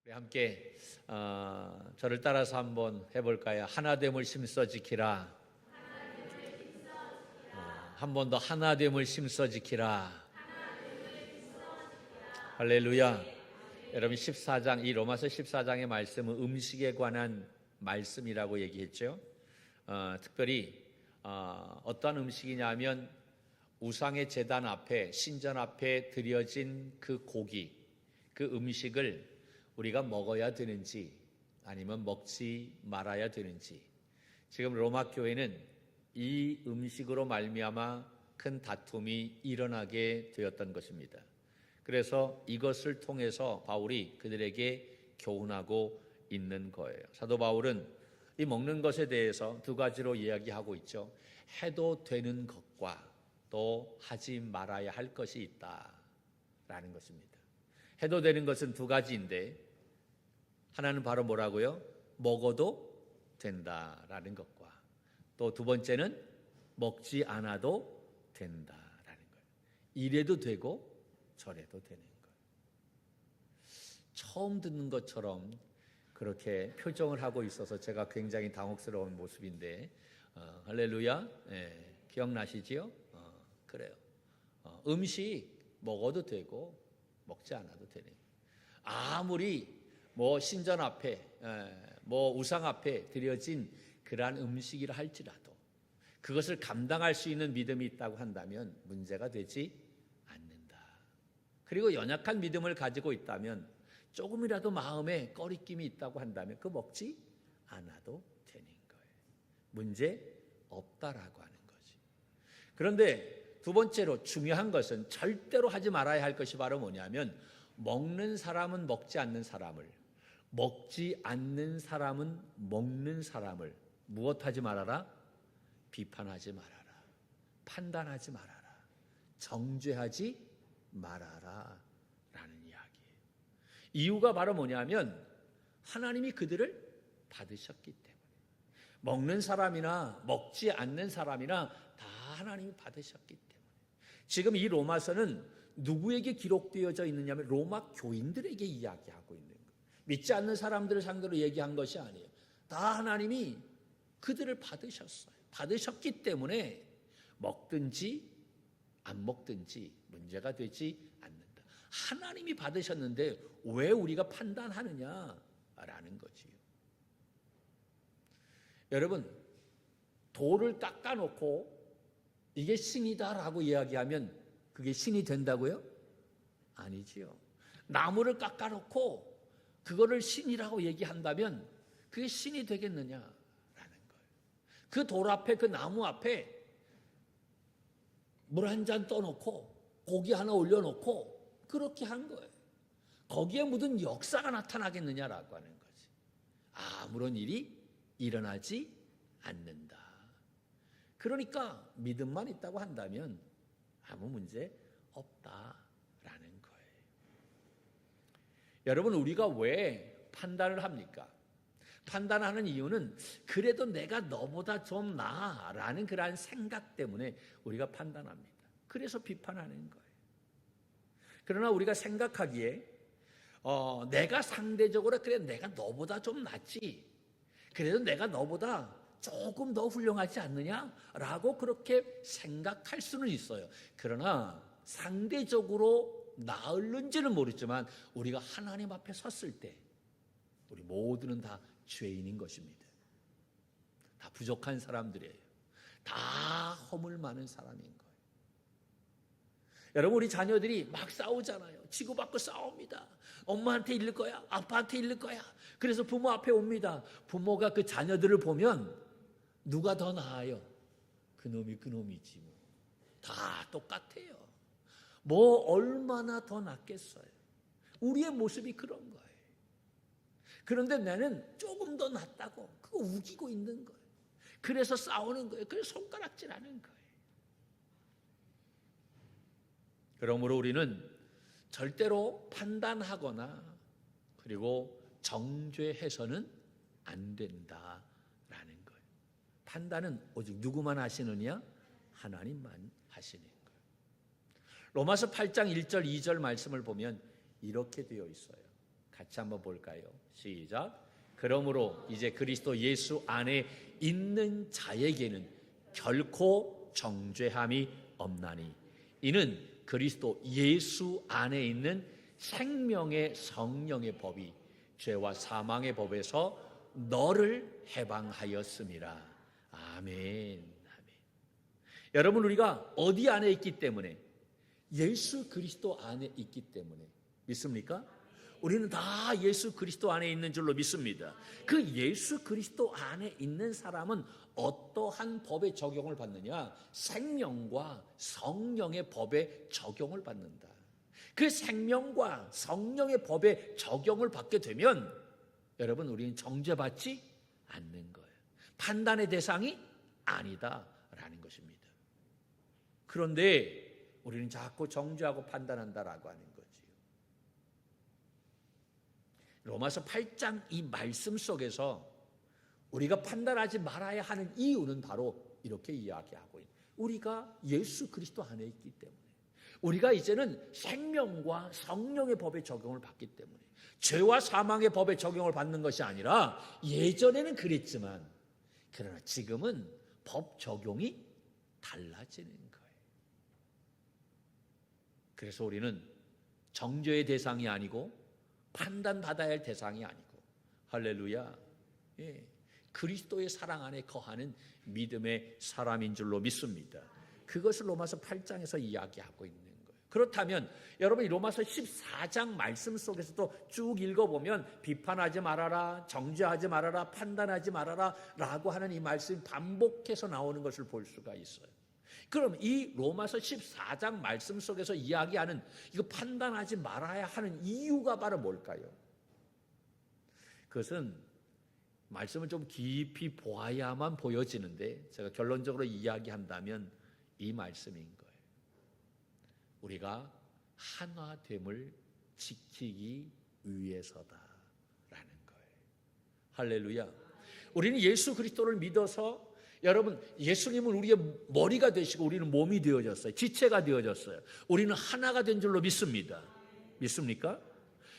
우리 함께 저를 따라서 한번 해볼까요? 하나됨을 심써 지키라. 한 번 더 하나됨을 심써 지키라. 할렐루야. 여러분 14장, 이 로마서 14장의 말씀은 음식에 관한 말씀이라고 얘기했죠. 특별히 어떠한 음식이냐면 우상의 제단 앞에, 신전 앞에 드려진 그 고기, 그 음식을 우리가 먹어야 되는지 아니면 먹지 말아야 되는지, 지금 로마 교회는 이 음식으로 말미암아 큰 다툼이 일어나게 되었던 것입니다. 그래서 이것을 통해서 바울이 그들에게 교훈하고 있는 거예요. 사도 바울은 이 먹는 것에 대해서 두 가지로 이야기하고 있죠. 해도 되는 것과 또 하지 말아야 할 것이 있다라는 것입니다. 해도 되는 것은 두 가지인데, 하나는 바로 뭐라고요? 먹어도 된다라는 것과, 또 두 번째는 먹지 않아도 된다라는 거예요. 이래도 되고 저래도 되는 거예요. 처음 듣는 것처럼 그렇게 표정을 하고 있어서 제가 굉장히 당혹스러운 모습인데, 할렐루야. 기억나시지요? 그래요. 음식 먹어도 되고 먹지 않아도 되는 거예요. 아무리 신전 앞에, 우상 앞에 드려진 그러한 음식이라 할지라도 그것을 감당할 수 있는 믿음이 있다고 한다면 문제가 되지 않는다. 그리고 연약한 믿음을 가지고 있다면, 조금이라도 마음에 꺼리낌이 있다고 한다면 그 먹지 않아도 되는 거예요. 문제 없다라고 하는 거지. 그런데 두 번째로 중요한 것은 절대로 하지 말아야 할 것이 바로 뭐냐면, 먹는 사람은 먹지 않는 사람을, 먹지 않는 사람은 먹는 사람을 무엇하지 말아라? 비판하지 말아라. 판단하지 말아라. 정죄하지 말아라 라는 이야기예요. 이유가 바로 뭐냐면 하나님이 그들을 받으셨기 때문에. 먹는 사람이나 먹지 않는 사람이나 다 하나님이 받으셨기 때문에. 지금 이 로마서는 누구에게 기록되어져 있느냐면 로마 교인들에게 이야기하고 있는 거예요. 믿지 않는 사람들을 상대로 얘기한 것이 아니에요. 다 하나님이 그들을 받으셨어요. 받으셨기 때문에 먹든지 안 먹든지 문제가 되지 않는다. 하나님이 받으셨는데 왜 우리가 판단하느냐라는 거지요. 여러분, 돌을 닦아놓고 이게 신이다라고 이야기하면 그게 신이 된다고요? 아니지요. 나무를 깎아놓고 그거를 신이라고 얘기한다면 그게 신이 되겠느냐라는 거예요. 그 돌 앞에, 그 나무 앞에 물 한 잔 떠놓고 고기 하나 올려놓고 그렇게 한 거예요. 거기에 묻은 역사가 나타나겠느냐라고 하는 거지. 아무런 일이 일어나지 않는다. 그러니까 믿음만 있다고 한다면 아무 문제 없다라는 거예요. 여러분, 우리가 왜 판단을 합니까? 판단하는 이유는 그래도 내가 너보다 좀 나아라는 그러한 생각 때문에 우리가 판단합니다. 그래서 비판하는 거예요. 그러나 우리가 생각하기에 내가 상대적으로 그래 내가 너보다 좀 낫지, 그래도 내가 너보다 조금 더 훌륭하지 않느냐라고 그렇게 생각할 수는 있어요. 그러나 상대적으로 나을는지는 모르지만 우리가 하나님 앞에 섰을 때 우리 모두는 다 죄인인 것입니다. 다 부족한 사람들이에요. 다 허물 많은 사람인 거예요. 여러분, 우리 자녀들이 막 싸우잖아요. 치고받고 싸웁니다. 엄마한테 일릴 거야, 아빠한테 일릴 거야. 그래서 부모 앞에 옵니다. 부모가 그 자녀들을 보면 누가 더 나아요? 그놈이 그놈이지 뭐. 다 똑같아요. 뭐 얼마나 더 낫겠어요. 우리의 모습이 그런 거예요. 그런데 나는 조금 더 낫다고 그거 우기고 있는 거예요. 그래서 싸우는 거예요. 그래서 손가락질하는 거예요. 그러므로 우리는 절대로 판단하거나 그리고 정죄해서는 안 된다라는 거예요. 판단은 오직 누구만 하시느냐? 하나님만 하시는 거예요. 로마서 8장 1절 2절 말씀을 보면 이렇게 되어 있어요. 같이 한번 볼까요? 시작. 그러므로 이제 그리스도 예수 안에 있는 자에게는 결코 정죄함이 없나니 이는 그리스도 예수 안에 있는 생명의 성령의 법이 죄와 사망의 법에서 너를 해방하였음이라. 아멘. 아멘. 여러분, 우리가 어디 안에 있기 때문에? 예수 그리스도 안에 있기 때문에. 믿습니까? 우리는 다 예수 그리스도 안에 있는 줄로 믿습니다. 그 예수 그리스도 안에 있는 사람은 어떠한 법의 적용을 받느냐? 생명과 성령의 법의 적용을 받는다. 그 생명과 성령의 법의 적용을 받게 되면 여러분, 우리는 정죄받지 않는 거예요. 판단의 대상이 아니다라는 것입니다. 그런데 우리는 자꾸 정죄하고 판단한다라고 하는 거지요. 로마서 8장 이 말씀 속에서 우리가 판단하지 말아야 하는 이유는 바로 이렇게 이야기하고 있는, 우리가 예수 그리스도 안에 있기 때문에, 우리가 이제는 생명과 성령의 법의 적용을 받기 때문에 죄와 사망의 법의 적용을 받는 것이 아니라, 예전에는 그랬지만 그러나 지금은 법 적용이 달라지는 거예요. 그래서 우리는 정죄의 대상이 아니고 판단받아야 할 대상이 아니고, 할렐루야, 그리스도의 사랑 안에 거하는 믿음의 사람인 줄로 믿습니다. 그것을 로마서 8장에서 이야기하고 있는 거예요. 그렇다면 여러분이 로마서 14장 말씀 속에서도 쭉 읽어보면 비판하지 말아라, 정죄하지 말아라, 판단하지 말아라 라고 하는 이 말씀이 반복해서 나오는 것을 볼 수가 있어요. 그럼 이 로마서 14장 말씀 속에서 이야기하는 이거 판단하지 말아야 하는 이유가 바로 뭘까요? 그것은 말씀을 좀 깊이 보아야만 보여지는데, 제가 결론적으로 이야기한다면 이 말씀인 거예요. 우리가 하나됨을 지키기 위해서다라는 거예요. 할렐루야. 우리는 예수 그리스도를 믿어서, 여러분, 예수님은 우리의 머리가 되시고 우리는 몸이 되어졌어요. 지체가 되어졌어요. 우리는 하나가 된 줄로 믿습니다. 믿습니까?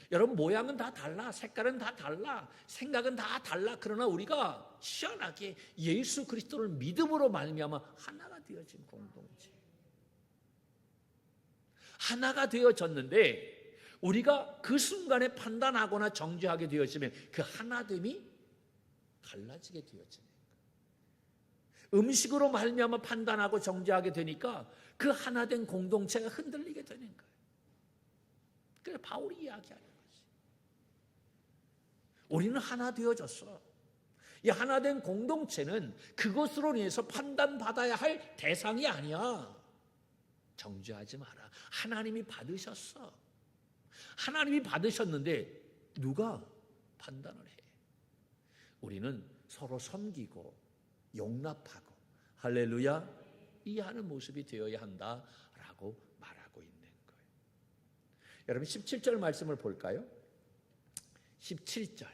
여러분, 모양은 다 달라, 색깔은 다 달라, 생각은 다 달라. 그러나 우리가 시원하게 예수 그리스도를 믿음으로 말미암아 하나가 되어진 공동체, 하나가 되어졌는데, 우리가 그 순간에 판단하거나 정죄하게 되어지면 그 하나됨이 갈라지게 되어지는 거예요. 음식으로 말미암아 판단하고 정죄하게 되니까 그 하나된 공동체가 흔들리게 되는 거예요. 그래서 바울이 이야기하는 거지. 우리는 하나 되어졌어. 이 하나된 공동체는 그것으로 인해서 판단받아야 할 대상이 아니야. 정죄하지 마라. 하나님이 받으셨어. 하나님이 받으셨는데 누가 판단을 해? 우리는 서로 섬기고 용납하고, 할렐루야, 이해하는 모습이 되어야 한다라고 말하고 있는 거예요. 여러분, 17절 말씀을 볼까요? 17절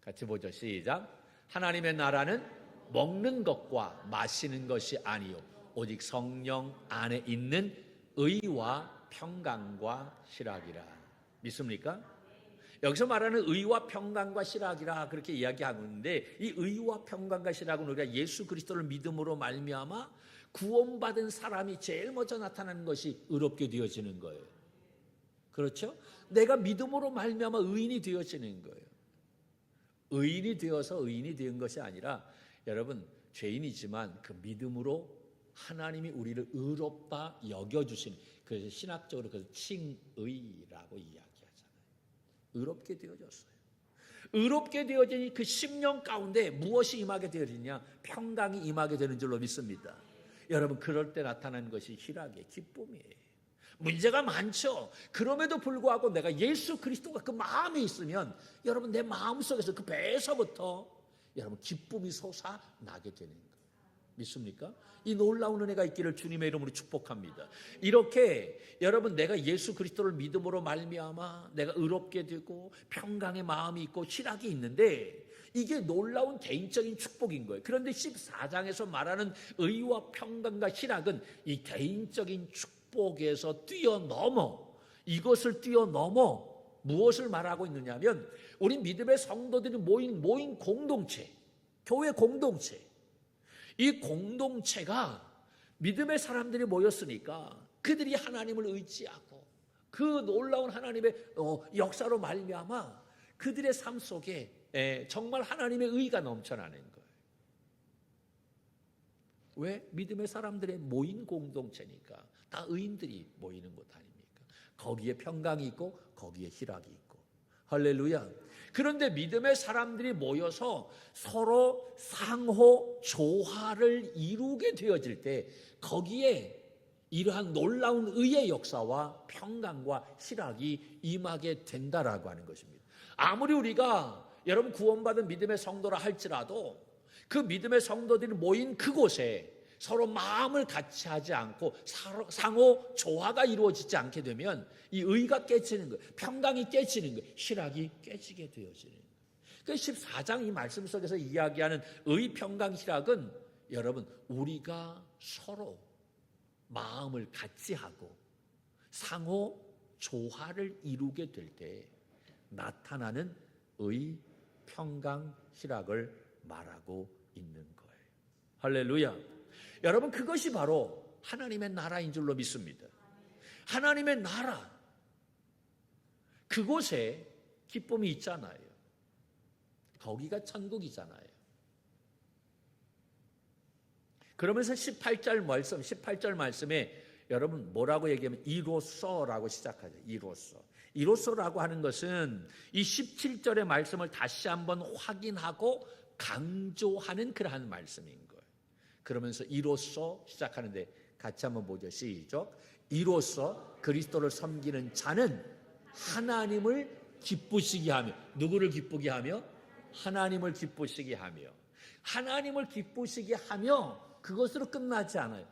같이 보죠. 시작. 하나님의 나라는 먹는 것과 마시는 것이 아니요 오직 성령 안에 있는 의와 평강과 실학이라. 믿습니까? 여기서 말하는 의와 평강과 실학이라 그렇게 이야기하고 있는데, 이 의와 평강과 실학은 우리가 예수 그리스도를 믿음으로 말미암아 구원받은 사람이 제일 먼저 나타나는 것이 의롭게 되어지는 거예요. 그렇죠? 내가 믿음으로 말미암아 의인이 되어지는 거예요. 의인이 되어서 의인이 된 것이 아니라, 여러분, 죄인이지만 그 믿음으로 하나님이 우리를 의롭다 여겨주시는, 그래서 신학적으로 그래서 칭의라고 이야기하잖아요. 의롭게 되어졌어요. 의롭게 되어진 그 심령 가운데 무엇이 임하게 되어지냐? 평강이 임하게 되는 줄로 믿습니다. 여러분, 그럴 때 나타나는 것이 희락의 기쁨이에요. 문제가 많죠. 그럼에도 불구하고 내가 예수 그리스도가 그 마음에 있으면, 여러분, 내 마음속에서 그 배에서부터 여러분 기쁨이 솟아나게 되는 거예요. 믿습니까? 이 놀라운 은혜가 있기를 주님의 이름으로 축복합니다. 이렇게 여러분, 내가 예수 그리스도를 믿음으로 말미암아 내가 의롭게 되고 평강의 마음이 있고 희락이 있는데, 이게 놀라운 개인적인 축복인 거예요. 그런데 14장에서 말하는 의와 평강과 희락은 이 개인적인 축복에서 뛰어넘어, 이것을 뛰어넘어 무엇을 말하고 있느냐면 우리 믿음의 성도들이 모인 공동체, 교회 공동체. 이 공동체가 믿음의 사람들이 모였으니까 그들이 하나님을 의지하고 그 놀라운 하나님의 역사로 말미암아 그들의 삶 속에 정말 하나님의 의가 넘쳐나는 거예요. 왜? 믿음의 사람들의 모인 공동체니까. 다 의인들이 모이는 곳 아닙니까? 거기에 평강이 있고 거기에 희락이 있고. 할렐루야. 그런데 믿음의 사람들이 모여서 서로 상호 조화를 이루게 되어질 때 거기에 이러한 놀라운 의의 역사와 평강과 희락이 임하게 된다라고 하는 것입니다. 아무리 우리가 여러분 구원받은 믿음의 성도라 할지라도 그 믿음의 성도들이 모인 그곳에 서로 마음을 같이 하지 않고 상호 조화가 이루어지지 않게 되면 이 의가 깨지는 거예요. 평강이 깨지는 거예요. 희락이 깨지게 되어지는 거예요. 그 14장 이 말씀 속에서 이야기하는 의, 평강, 희락은 여러분 우리가 서로 마음을 같이 하고 상호 조화를 이루게 될 때 나타나는 의, 평강, 희락을 말하고 있는 거예요. 할렐루야. 여러분 그것이 바로 하나님의 나라인 줄로 믿습니다. 하나님의 나라, 그곳에 기쁨이 있잖아요. 거기가 천국이잖아요. 그러면서 18절 말씀에 여러분 뭐라고 얘기하면 이로써라고 시작하죠. 이로써라고 하는 것은 이 17절의 말씀을 다시 한번 확인하고 강조하는 그러한 말씀인 거예요. 그러면서 이로써 시작하는데 같이 한번 보죠. 시작. 이로써 그리스도를 섬기는 자는 하나님을 기쁘시게 하며. 누구를 기쁘게 하며? 하나님을 기쁘시게 하며. 하나님을 기쁘시게 하며 그것으로 끝나지 않아요.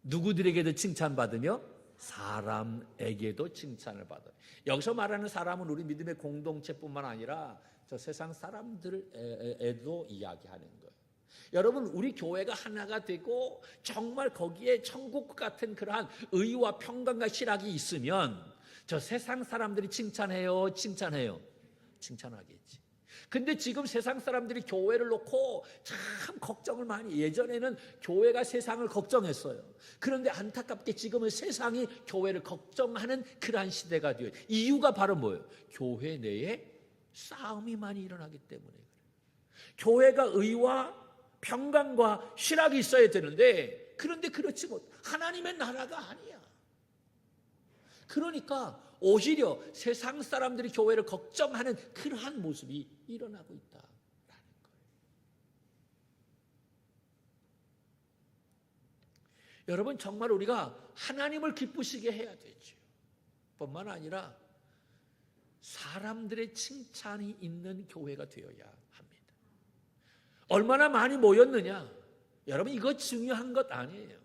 누구들에게도 칭찬받으며 사람에게도 칭찬을 받아요. 여기서 말하는 사람은 우리 믿음의 공동체뿐만 아니라 저 세상 사람들에도 이야기하는 거예요. 여러분 우리 교회가 하나가 되고 정말 거기에 천국 같은 그러한 의와 평강과 희락이 있으면 저 세상 사람들이 칭찬하겠지. 근데 지금 세상 사람들이 교회를 놓고 참 걱정을 많이, 예전에는 교회가 세상을 걱정했어요. 그런데 안타깝게 지금은 세상이 교회를 걱정하는 그러한 시대가 되어요. 이유가 바로 뭐예요? 교회 내에 싸움이 많이 일어나기 때문에 그래요. 교회가 의와 평강과 희락이 있어야 되는데 그런데 그렇지 못, 하나님의 나라가 아니야. 그러니까 오히려 세상 사람들이 교회를 걱정하는 그러한 모습이 일어나고 있다라는 거예요. 여러분 정말 우리가 하나님을 기쁘시게 해야 되죠. 뿐만 아니라 사람들의 칭찬이 있는 교회가 되어야 합니다. 얼마나 많이 모였느냐? 여러분 이거 중요한 것 아니에요.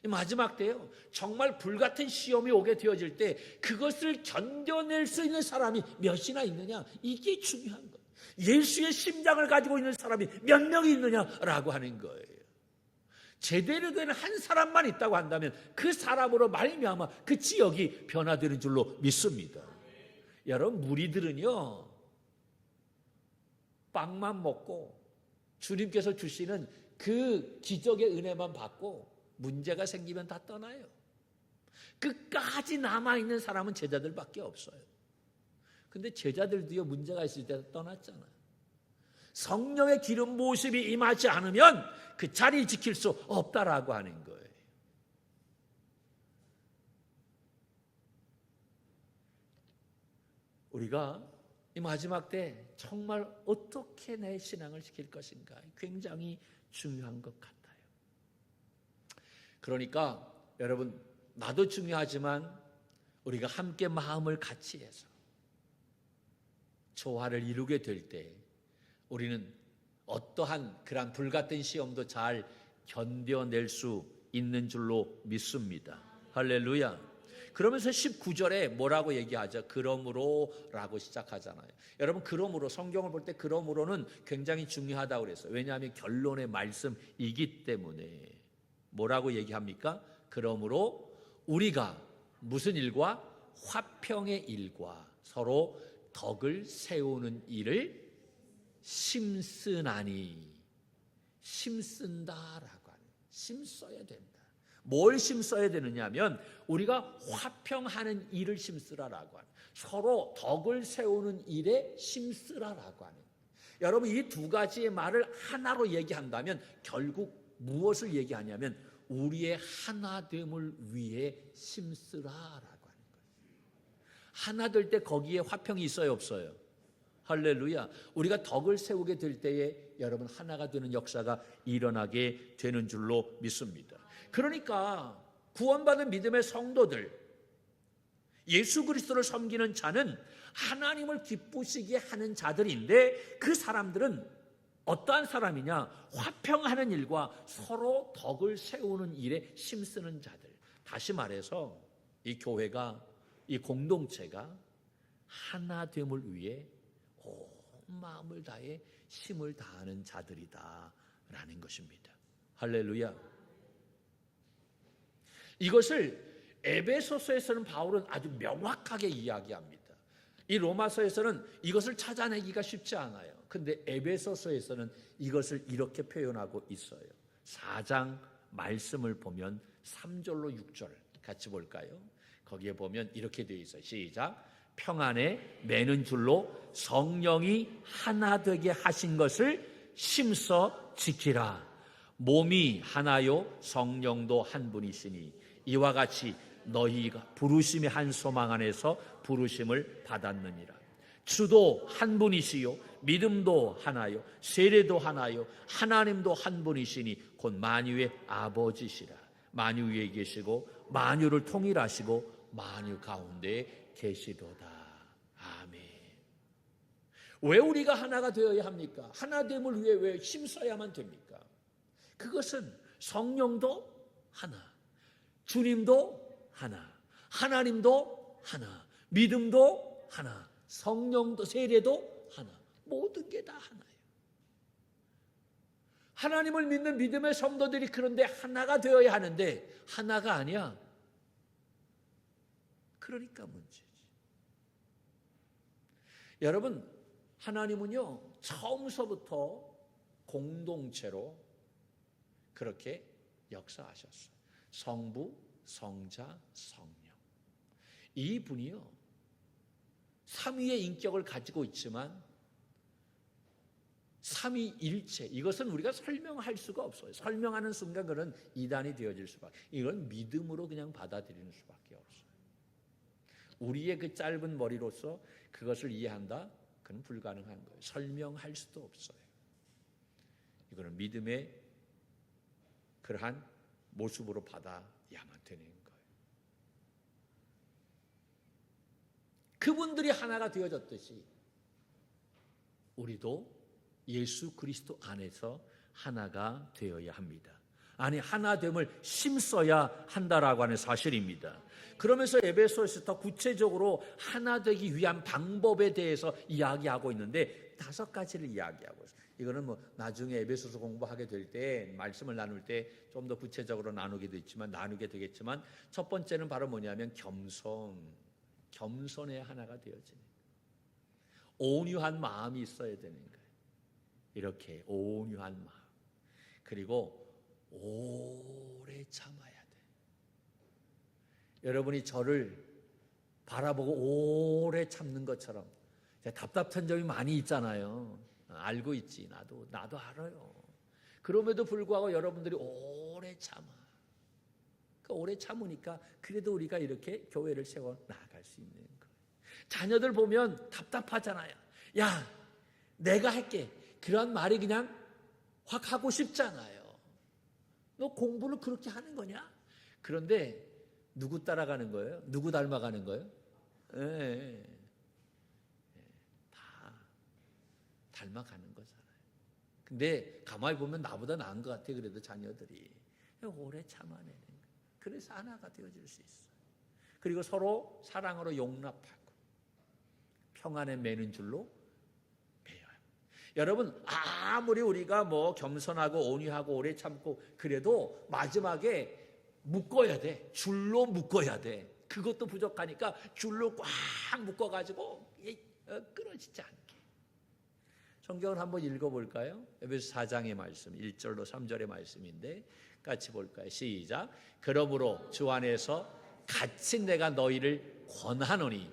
마지막 때요, 정말 불같은 시험이 오게 되어질 때 그것을 견뎌낼 수 있는 사람이 몇이나 있느냐, 이게 중요한 거예요. 예수의 심장을 가지고 있는 사람이 몇 명이 있느냐라고 하는 거예요. 제대로 된 한 사람만 있다고 한다면 그 사람으로 말미암아 그 지역이 변화되는 줄로 믿습니다. 여러분 무리들은요 빵만 먹고 주님께서 주시는 그 기적의 은혜만 받고 문제가 생기면 다 떠나요. 끝까지 남아있는 사람은 제자들밖에 없어요. 근데 제자들도요 문제가 있을 때 떠났잖아요. 성령의 기름 부으심이 임하지 않으면 그 자리를 지킬 수 없다라고 하는 거예요. 우리가 이 마지막 때 정말 어떻게 내 신앙을 지킬 것인가 굉장히 중요한 것 같아요. 그러니까 여러분 나도 중요하지만 우리가 함께 마음을 같이 해서 조화를 이루게 될 때 우리는 어떠한 그런 불같은 시험도 잘 견뎌낼 수 있는 줄로 믿습니다. 할렐루야. 그러면서 19절에 뭐라고 얘기하죠? 그러므로라고 시작하잖아요. 여러분 그러므로, 성경을 볼 때 그러므로는 굉장히 중요하다고 그랬어요. 왜냐하면 결론의 말씀이기 때문에. 뭐라고 얘기합니까? 그러므로 우리가 무슨 일과? 화평의 일과 서로 덕을 세우는 일을 심쓰나니. 심쓴다라고 하는, 심써야 된다. 뭘 심써야 되느냐 하면 우리가 화평하는 일을 심쓰라라고 하는, 서로 덕을 세우는 일에 심쓰라라고 하는. 여러분, 이 두 가지의 말을 하나로 얘기한다면 결국 무엇을 얘기하냐면 우리의 하나됨을 위해 심쓰라라고 하는 거예요. 하나 될 때 거기에 화평이 있어요, 없어요? 할렐루야. 우리가 덕을 세우게 될 때에 여러분 하나가 되는 역사가 일어나게 되는 줄로 믿습니다. 그러니까 구원받은 믿음의 성도들, 예수 그리스도를 섬기는 자는 하나님을 기쁘시게 하는 자들인데, 그 사람들은 어떠한 사람이냐? 화평하는 일과 서로 덕을 세우는 일에 힘쓰는 자들. 다시 말해서 이 교회가, 이 공동체가 하나됨을 위해 온 마음을 다해 힘을 다하는 자들이다라는 것입니다. 할렐루야. 이것을 에베소서에서는 바울은 아주 명확하게 이야기합니다. 이 로마서에서는 이것을 찾아내기가 쉽지 않아요. 근데 에베소서에서는 이것을 이렇게 표현하고 있어요. 4장 말씀을 보면 3절로 6절 같이 볼까요? 거기에 보면 이렇게 되어 있어요. 시작. 평안에 매는 줄로 성령이 하나 되게 하신 것을 심써 지키라. 몸이 하나요 성령도 한 분이시니 이와 같이 너희가 부르심의 한 소망 안에서 부르심을 받았느니라. 주도 한 분이시요 믿음도 하나요 세례도 하나요 하나님도 한 분이시니 곧 만유의 아버지시라. 만유 위에 계시고 만유를 통일하시고 만유 가운데 계시도다. 아멘. 왜 우리가 하나가 되어야 합니까? 하나됨을 위해 왜 힘써야만 됩니까? 그것은 성령도 하나, 주님도 하나, 하나님도 하나, 믿음도 하나, 성령도 세례도 하나, 모든 게 다 하나예요. 하나님을 믿는 믿음의 성도들이 그런데 하나가 되어야 하는데 하나가 아니야. 그러니까 문제지. 여러분, 하나님은요 처음서부터 공동체로 그렇게 역사하셨어요. 성부, 성자, 성령. 이 분이요 삼위의 인격을 가지고 있지만 삼위일체, 이것은 우리가 설명할 수가 없어요. 설명하는 순간 그런 이단이 되어질 수밖에, 이건 믿음으로 그냥 받아들이는 수밖에 없어요. 우리의 그 짧은 머리로서 그것을 이해한다? 그건 불가능한 거예요. 설명할 수도 없어요. 이거는 믿음의 그러한 모습으로 받아야만 되는 거예요. 그분들이 하나가 되어졌듯이 우리도 예수 그리스도 안에서 하나가 되어야 합니다. 아니, 하나됨을 힘써야 한다라고 하는 사실입니다. 그러면서 에베소에서 더 구체적으로 하나 되기 위한 방법에 대해서 이야기하고 있는데 5가지를 이야기하고 있어요. 이거는 뭐 나중에 에베소서 공부하게 될 때 말씀을 나눌 때 좀 더 구체적으로 나누게 되겠지만 첫 번째는 바로 뭐냐면 겸손의 하나가 되어지는, 온유한 마음이 있어야 되는 거예요. 이렇게 온유한 마음, 그리고 오래 참아야 돼. 여러분이 저를 바라보고 오래 참는 것처럼 답답한 점이 많이 있잖아요. 알고 있지. 나도 알아요. 그럼에도 불구하고 여러분들이 오래 참아. 그 오래 참으니까 그래도 우리가 이렇게 교회를 세워 나갈 수 있는 거예요. 자녀들 보면 답답하잖아요. 야, 내가 할게. 그런 말이 그냥 확 하고 싶잖아요. 너 공부를 그렇게 하는 거냐? 그런데 누구 따라가는 거예요? 누구 닮아가는 거예요? 다 닮아가는 거잖아요. 근데 가만히 보면 나보다 나은 것 같아. 그래도 자녀들이 오래 참아내는 거예요. 그래서 하나가 되어질 수 있어요. 그리고 서로 사랑으로 용납하고 평안에 매는 줄로 매어요. 여러분, 아무리 우리가 뭐 겸손하고 온유하고 오래 참고 그래도 마지막에 묶어야 돼. 줄로 묶어야 돼. 그것도 부족하니까 줄로 꽉 묶어가지고 끊어지지 않게. 성경을 한번 읽어볼까요? 에베소 4장의 말씀 1절로 3절의 말씀인데 같이 볼까요? 시작. 그러므로 주 안에서 같이 내가 너희를 권하노니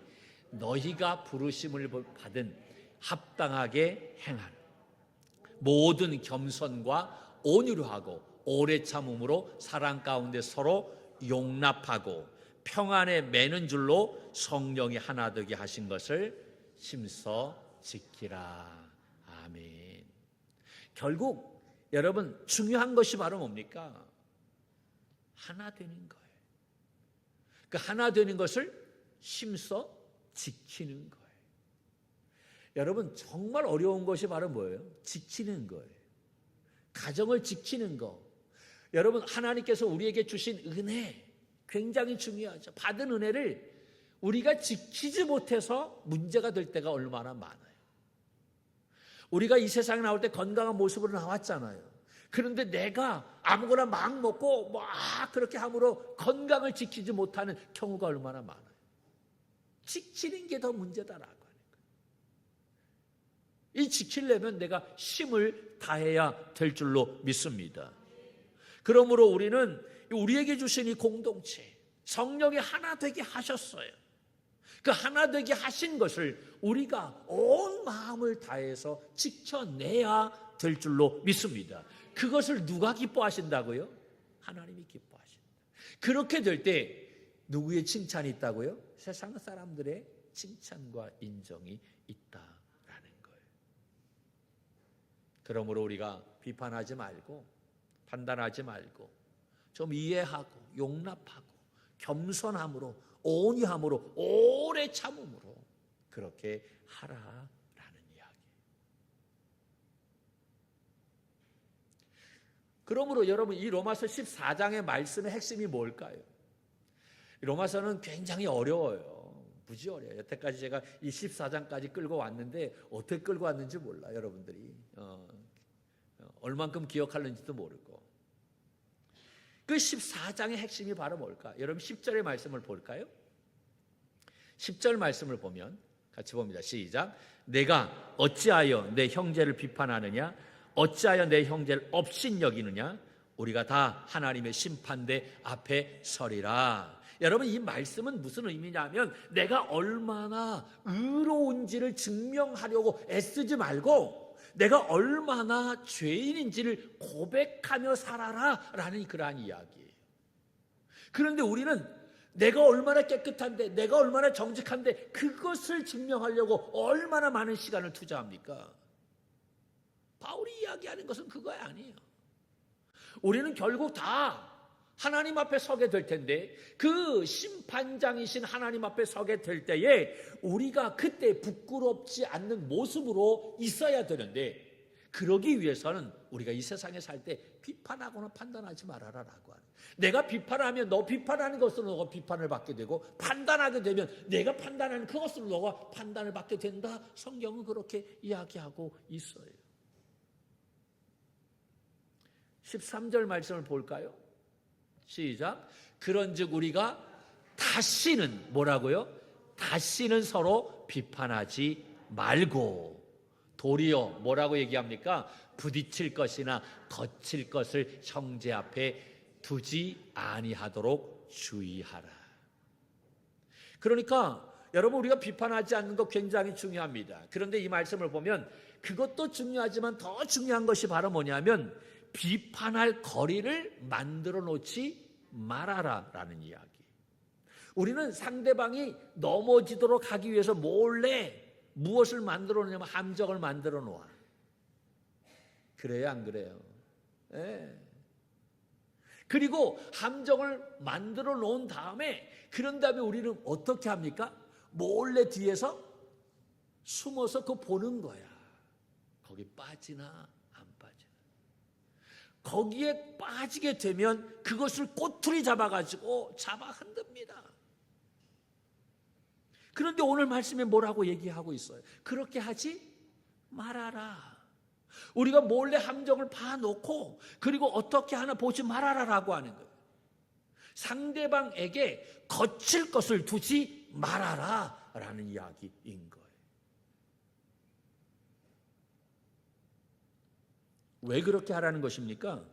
너희가 부르심을 받은 합당하게 행하라. 모든 겸손과 온유로 하고 오래 참음으로 사랑 가운데 서로 용납하고 평안에 매는 줄로 성령이 하나 되게 하신 것을 힘써 지키라. 아멘. 결국 여러분 중요한 것이 바로 뭡니까? 하나 되는 거예요. 그 하나 되는 것을 힘써 지키는 거예요. 여러분 정말 어려운 것이 바로 뭐예요? 지키는 거예요. 가정을 지키는 거. 여러분 하나님께서 우리에게 주신 은혜 굉장히 중요하죠. 받은 은혜를 우리가 지키지 못해서 문제가 될 때가 얼마나 많아요. 우리가 이 세상에 나올 때 건강한 모습으로 나왔잖아요. 그런데 내가 아무거나 막 먹고 막 그렇게 함으로 건강을 지키지 못하는 경우가 얼마나 많아요. 지키는 게 더 문제다라고 하는 거예요. 이 지키려면 내가 힘을 다해야 될 줄로 믿습니다. 그러므로 우리는 우리에게 주신 이 공동체 성령이 하나 되게 하셨어요. 그 하나 되게 하신 것을 우리가 온 마음을 다해서 지켜내야 될 줄로 믿습니다. 그것을 누가 기뻐하신다고요? 하나님이 기뻐하신다. 그렇게 될 때 누구의 칭찬이 있다고요? 세상 사람들의 칭찬과 인정이 있다라는 거예요. 그러므로 우리가 비판하지 말고 판단하지 말고 좀 이해하고 용납하고 겸손함으로 온유함으로 오래 참음으로 그렇게 하라라는 이야기. 그러므로 여러분 이 로마서 14장의 말씀의 핵심이 뭘까요? 로마서는 굉장히 어려워요. 무지 어려워요. 여태까지 제가 이 14장까지 끌고 왔는데 어떻게 끌고 왔는지 몰라 여러분들이. 얼만큼 기억하는지도 모르고. 그 14장의 핵심이 바로 뭘까? 여러분 10절의 말씀을 볼까요? 10절 말씀을 보면 같이 봅니다. 시작. 내가 어찌하여 내 형제를 비판하느냐? 어찌하여 내 형제를 업신여기느냐? 우리가 다 하나님의 심판대 앞에 서리라. 여러분 이 말씀은 무슨 의미냐면 내가 얼마나 의로운지를 증명하려고 애쓰지 말고 내가 얼마나 죄인인지를 고백하며 살아라 라는 그러한 이야기예요. 그런데 우리는 내가 얼마나 깨끗한데 내가 얼마나 정직한데 그것을 증명하려고 얼마나 많은 시간을 투자합니까? 바울이 이야기하는 것은 그거 아니에요. 우리는 결국 다 하나님 앞에 서게 될 텐데 그 심판장이신 하나님 앞에 서게 될 때에 우리가 그때 부끄럽지 않는 모습으로 있어야 되는데 그러기 위해서는 우리가 이 세상에 살 때 비판하거나 판단하지 말아라라고 하는. 내가 비판하면 너 비판하는 것으로 너가 비판을 받게 되고 판단하게 되면 내가 판단하는 그것으로 너가 판단을 받게 된다. 성경은 그렇게 이야기하고 있어요. 13절 말씀을 볼까요? 시작. 그런즉 우리가 다시는 뭐라고요? 다시는 서로 비판하지 말고 도리어 뭐라고 얘기합니까? 부딪힐 것이나 거칠 것을 형제 앞에 두지 아니하도록 주의하라. 그러니까 여러분 우리가 비판하지 않는 것 굉장히 중요합니다. 그런데 이 말씀을 보면 그것도 중요하지만 더 중요한 것이 바로 뭐냐면 비판할 거리를 만들어 놓지 말아라 라는 이야기. 우리는 상대방이 넘어지도록 하기 위해서 몰래 무엇을 만들어 놓냐면 함정을 만들어 놓아. 그래요 안 그래요? 네. 그리고 함정을 만들어 놓은 다음에 그런 다음에 우리는 어떻게 합니까? 몰래 뒤에서 숨어서 그거 보는 거야. 거기 빠지나 안 빠지나. 거기에 빠지게 되면 그것을 꼬투리 잡아가지고 잡아 흔듭니다. 그런데 오늘 말씀에 뭐라고 얘기하고 있어요? 그렇게 하지 말아라. 우리가 몰래 함정을 파놓고 그리고 어떻게 하나 보지 말아라라고 하는 거예요. 상대방에게 거칠 것을 두지 말아라 라는 이야기인 거예요. 왜 그렇게 하라는 것입니까?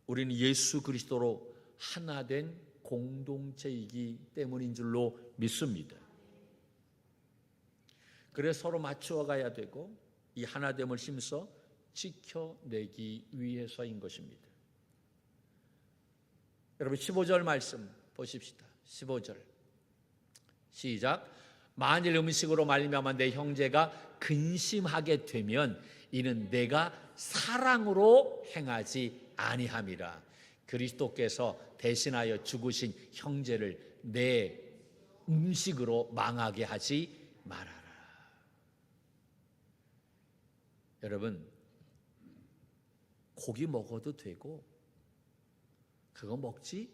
우리는 예수 그리스도로 하나 된 공동체이기 때문인 줄로 믿습니다. 그래서 서로 맞추어 가야 되고 이 하나됨을 힘써 지켜내기 위해서인 것입니다. 여러분 15절 말씀 보십시다. 15절 시작. 만일 음식으로 말미암아 내 형제가 근심하게 되면 이는 내가 사랑으로 행하지 아니함이라. 그리스도께서 대신하여 죽으신 형제를 내 음식으로 망하게 하지 말아라. 여러분 고기 먹어도 되고 그거 먹지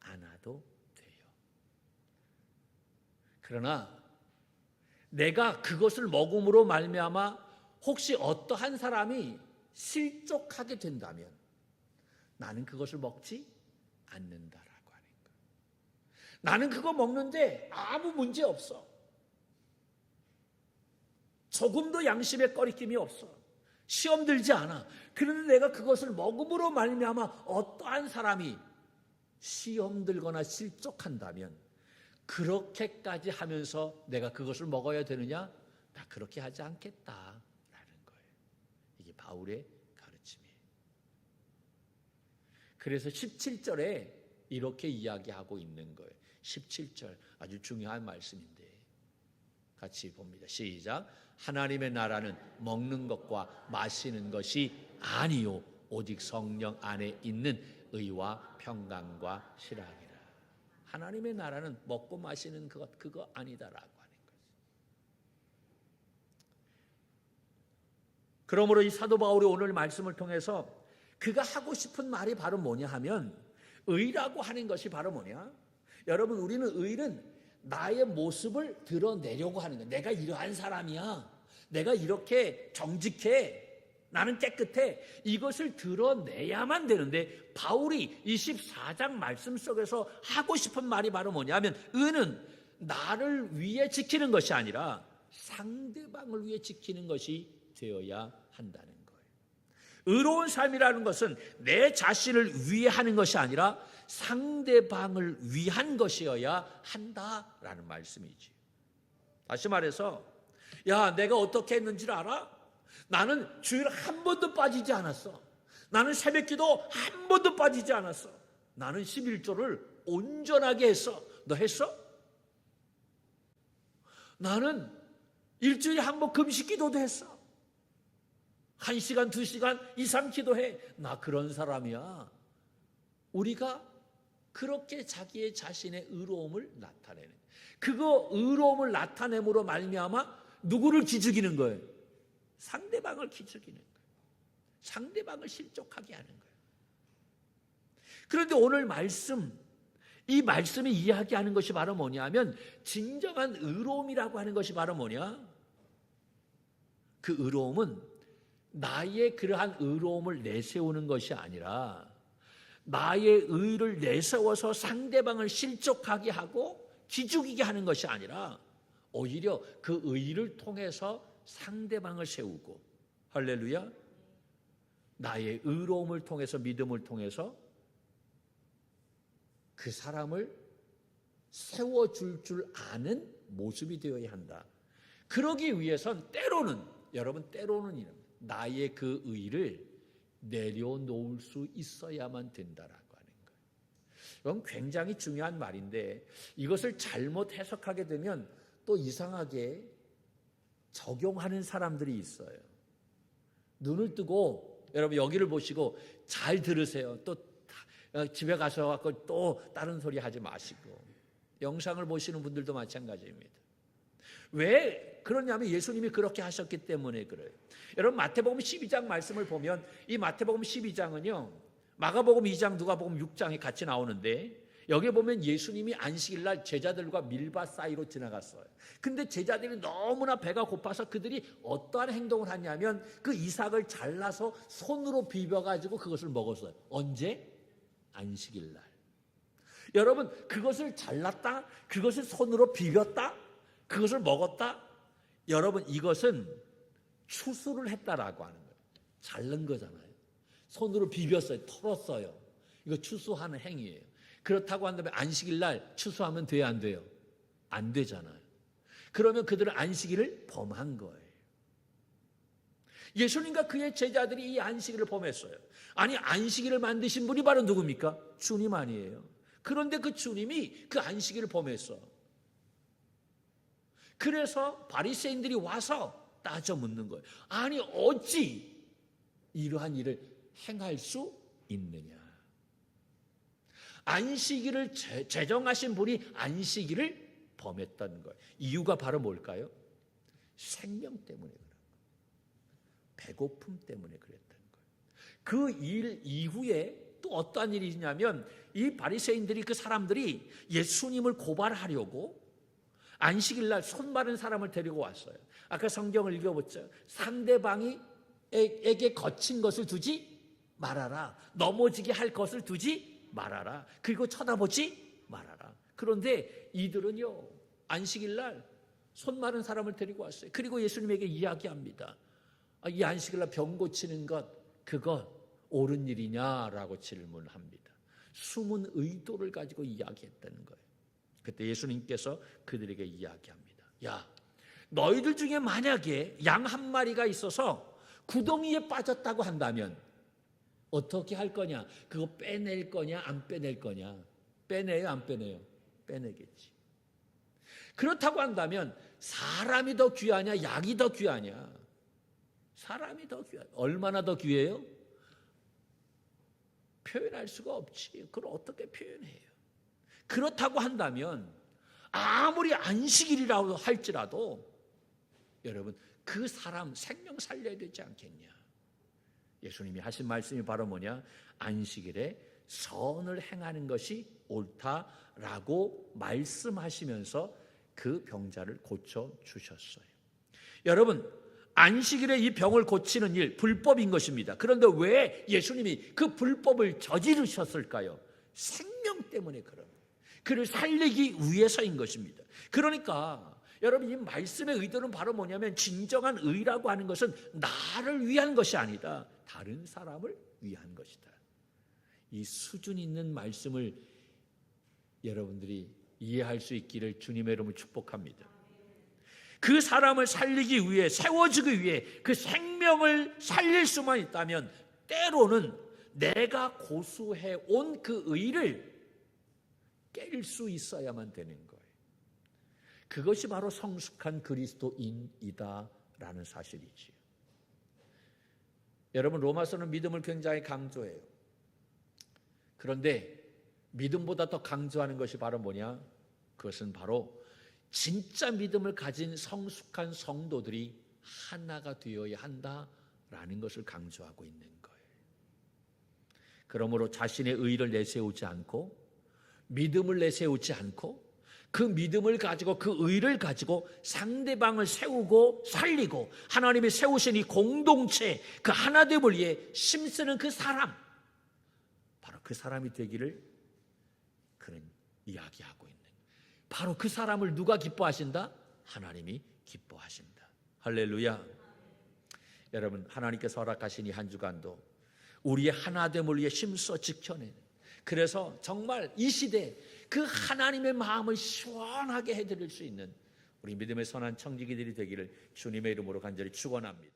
않아도 돼요. 그러나 내가 그것을 먹음으로 말미암아 혹시 어떠한 사람이 실족하게 된다면 나는 그것을 먹지 않는다라고 하는 거예요. 나는 그거 먹는데 아무 문제 없어. 조금도 양심에 꺼리낌이 없어. 시험 들지 않아. 그런데 내가 그것을 먹음으로 말미암아 어떠한 사람이 시험 들거나 실족한다면 그렇게까지 하면서 내가 그것을 먹어야 되느냐? 나 그렇게 하지 않겠다라는 거예요. 이게 바울의 가르침이에요. 그래서 17절에 이렇게 이야기하고 있는 거예요. 17절 아주 중요한 말씀인데 같이 봅니다. 시작. 하나님의 나라는 먹는 것과 마시는 것이 아니요 오직 성령 안에 있는 의와 평강과 실학이라. 하나님의 나라는 먹고 마시는 그거 아니다라고 하는 거죠. 그러므로 이 사도 바울이 오늘 말씀을 통해서 그가 하고 싶은 말이 바로 뭐냐 하면 의라고 하는 것이 바로 뭐냐? 여러분 우리는 의는 나의 모습을 드러내려고 하는 거예요. 내가 이러한 사람이야. 내가 이렇게 정직해. 나는 깨끗해. 이것을 드러내야만 되는데 바울이 24장 말씀 속에서 하고 싶은 말이 바로 뭐냐면 의는 나를 위해 지키는 것이 아니라 상대방을 위해 지키는 것이 되어야 한다는 거예요. 의로운 삶이라는 것은 내 자신을 위해 하는 것이 아니라 상대방을 위한 것이어야 한다라는 말씀이지. 다시 말해서 야 내가 어떻게 했는지를 알아? 나는 주일 한 번도 빠지지 않았어. 나는 새벽기도 한 번도 빠지지 않았어. 나는 11조를 온전하게 했어. 너 했어? 나는 일주일에 한 번 금식 기도도 했어. 1시간 2시간 이상 기도해. 나 그런 사람이야. 우리가 그렇게 자기의 자신의 의로움을 나타내는 그거 의로움을 나타냄으로 말미암아 누구를 기죽이는 거예요? 상대방을 기죽이는 거예요. 상대방을 실족하게 하는 거예요. 그런데 오늘 이 말씀이 이야기하는 것이 바로 뭐냐면 진정한 의로움이라고 하는 것이 바로 뭐냐? 그 의로움은 나의 그러한 의로움을 내세우는 것이 아니라 나의 의를 내세워서 상대방을 실족하게 하고 기죽이게 하는 것이 아니라 오히려 그 의를 통해서 상대방을 세우고 할렐루야 나의 의로움을 통해서 믿음을 통해서 그 사람을 세워줄 줄 아는 모습이 되어야 한다. 그러기 위해선 때로는 나의 그 의를 내려놓을 수 있어야만 된다라고 하는 거예요. 이건 굉장히 중요한 말인데 이것을 잘못 해석하게 되면 또 이상하게 적용하는 사람들이 있어요. 눈을 뜨고 여러분 여기를 보시고 잘 들으세요. 또 집에 가서 또 다른 소리 하지 마시고 영상을 보시는 분들도 마찬가지입니다. 왜 그러냐면 예수님이 그렇게 하셨기 때문에 그래요. 여러분 마태복음 12장 말씀을 보면 이 마태복음 12장은요 마가복음 2장 누가복음 6장에 같이 나오는데 여기 보면 예수님이 안식일날 제자들과 밀밭 사이로 지나갔어요. 근데 제자들이 너무나 배가 고파서 그들이 어떠한 행동을 하냐면 그 이삭을 잘라서 손으로 비벼가지고 그것을 먹었어요. 언제? 안식일 날. 여러분, 그것을 잘랐다, 그것을 손으로 비볐다, 그것을 먹었다. 여러분, 이것은 추수를 했다라고 하는 거예요. 자른 거잖아요. 손으로 비볐어요. 털었어요. 이거 추수하는 행위예요. 그렇다고 한다면 안식일 날 추수하면 돼요, 안 돼요? 안 되잖아요. 그러면 그들은 안식일을 범한 거예요. 예수님과 그의 제자들이 이 안식일을 범했어요. 아니, 안식일을 만드신 분이 바로 누굽니까? 주님 아니에요. 그런데 그 주님이 그 안식일을 범했어. 그래서 바리새인들이 와서 따져 묻는 거예요. 아니, 어찌 이러한 일을 행할 수 있느냐? 안식일을 제정하신 분이 안식일을 범했던 거예요. 이유가 바로 뭘까요? 생명 때문에 그런 거예요. 배고픔 때문에 그랬던 거예요. 그 일 이후에 또 어떠한 일이 있냐면 이 바리새인들이, 그 사람들이 예수님을 고발하려고 안식일 날 손 마른 사람을 데리고 왔어요. 아까 성경을 읽어보죠. 상대방에게 거친 것을 두지 말아라. 넘어지게 할 것을 두지 말아라. 그리고 쳐다보지 말아라. 그런데 이들은요, 안식일 날 손 마른 사람을 데리고 왔어요. 그리고 예수님에게 이야기합니다. 이 안식일 날 병 고치는 것, 그거 옳은 일이냐라고 질문합니다. 숨은 의도를 가지고 이야기했다는 거예요. 그때 예수님께서 그들에게 이야기합니다. 야, 너희들 중에 만약에 양 한 마리가 있어서 구덩이에 빠졌다고 한다면 어떻게 할 거냐? 그거 빼낼 거냐? 안 빼낼 거냐? 빼내요? 안 빼내요? 빼내겠지. 그렇다고 한다면 사람이 더 귀하냐? 양이 더 귀하냐? 사람이 더 귀하냐? 얼마나 더 귀해요? 표현할 수가 없지. 그걸 어떻게 표현해요? 그렇다고 한다면 아무리 안식일이라고 할지라도 여러분, 그 사람 생명 살려야 되지 않겠냐? 예수님이 하신 말씀이 바로 뭐냐? 안식일에 선을 행하는 것이 옳다라고 말씀하시면서 그 병자를 고쳐주셨어요. 여러분, 안식일에 이 병을 고치는 일, 불법인 것입니다. 그런데 왜 예수님이 그 불법을 저지르셨을까요? 생명 때문에 그런 거예요. 그를 살리기 위해서인 것입니다. 그러니까 여러분, 이 말씀의 의도는 바로 뭐냐면 진정한 의라고 하는 것은 나를 위한 것이 아니다. 다른 사람을 위한 것이다. 이 수준 있는 말씀을 여러분들이 이해할 수 있기를 주님의 이름으로 축복합니다. 그 사람을 살리기 위해, 세워주기 위해 그 생명을 살릴 수만 있다면 때로는 내가 고수해 온 그 의를 깰 수 있어야만 되는 거예요. 그것이 바로 성숙한 그리스도인이다라는 사실이지요. 여러분, 로마서는 믿음을 굉장히 강조해요. 그런데 믿음보다 더 강조하는 것이 바로 뭐냐? 그것은 바로 진짜 믿음을 가진 성숙한 성도들이 하나가 되어야 한다라는 것을 강조하고 있는 거예요. 그러므로 자신의 의를 내세우지 않고, 믿음을 내세우지 않고, 그 믿음을 가지고, 그 의를 가지고 상대방을 세우고 살리고 하나님이 세우신 이 공동체, 그 하나됨을 위해 힘쓰는 그 사람, 바로 그 사람이 되기를 그는 이야기하고 있는, 바로 그 사람을 누가 기뻐하신다? 하나님이 기뻐하신다. 할렐루야. 여러분, 하나님께서 허락하신 이 한 주간도 우리의 하나됨을 위해 힘써 지켜내는, 그래서 정말 이 시대 그 하나님의 마음을 시원하게 해드릴 수 있는 우리 믿음의 선한 청지기들이 되기를 주님의 이름으로 간절히 축원합니다.